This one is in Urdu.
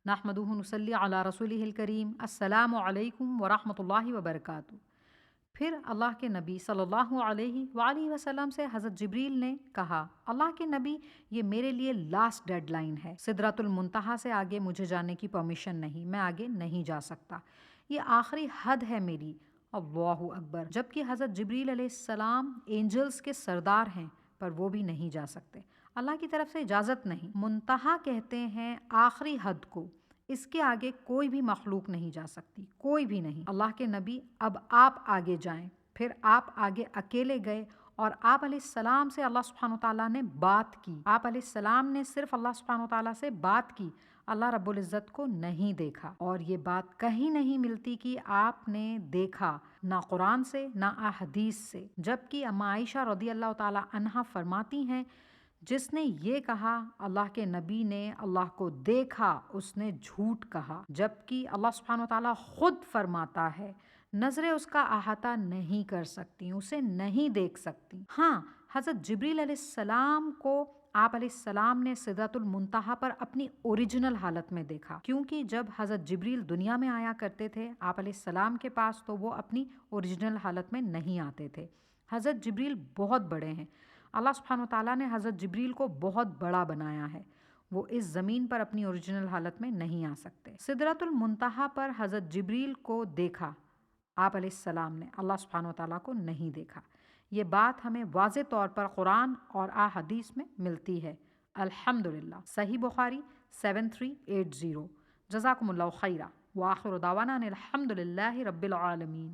نحمدہ نصلی علی رسولہ الکریم السلام علیکم ورحمۃ اللہ وبرکاتہ۔ پھر اللہ کے نبی صلی اللہ علیہ وآلہ وسلم سے حضرت جبریل نے کہا، اللہ کے نبی، یہ میرے لیے لاسٹ ڈیڈ لائن ہے، سدرۃ المنتہا سے آگے مجھے جانے کی پرمیشن نہیں، میں آگے نہیں جا سکتا، یہ آخری حد ہے میری۔ اللہ اکبر۔ جبکہ حضرت جبریل علیہ السلام اینجلز کے سردار ہیں، پر وہ بھی نہیں جا سکتے، اللہ کی طرف سے اجازت نہیں۔ منتہا کہتے ہیں آخری حد کو، اس کے آگے کوئی بھی مخلوق نہیں جا سکتی، کوئی بھی نہیں۔ اللہ کے نبی اب آپ آگے جائیں۔ پھر آپ آگے اکیلے گئے اور آپ علیہ السلام سے اللہ سبحانہ وتعالیٰ نے بات کی۔ آپ علیہ السلام نے صرف اللہ سبحانہ وتعالیٰ سے بات کی، اللہ رب العزت کو نہیں دیکھا، اور یہ بات کہیں نہیں ملتی کہ آپ نے دیکھا، نہ قرآن سے نہ احادیث سے۔ جبکہ اما عائشہ رضی اللہ تعالیٰ عنہا فرماتی ہیں، جس نے یہ کہا اللہ کے نبی نے اللہ کو دیکھا، اس نے جھوٹ کہا، جبکہ اللہ سبحانہ وتعالیٰ خود فرماتا ہے نظریں اس کا احاطہ نہیں کر سکتی، اسے نہیں دیکھ سکتی۔ ہاں، حضرت جبریل علیہ السلام کو آپ علیہ السلام نے سدرۃ المنتہا پر اپنی اوریجنل حالت میں دیکھا، کیونکہ جب حضرت جبریل دنیا میں آیا کرتے تھے آپ علیہ السلام کے پاس، تو وہ اپنی اوریجنل حالت میں نہیں آتے تھے۔ حضرت جبریل بہت بڑے ہیں، اللہ سبحانہ وتعالیٰ نے حضرت جبریل کو بہت بڑا بنایا ہے، وہ اس زمین پر اپنی اوریجنل حالت میں نہیں آ سکتے۔ سدرۃ المنتہا پر حضرت جبریل کو دیکھا، آپ علیہ السلام نے اللہ سبحانہ وتعالیٰ کو نہیں دیکھا۔ یہ بات ہمیں واضح طور پر قرآن اور احادیث میں ملتی ہے۔ الحمدللہ۔ صحیح بخاری 7380۔ جزاکم اللہ خیرہ، وآخر دعوانا ان الحمدللہ رب العالمین۔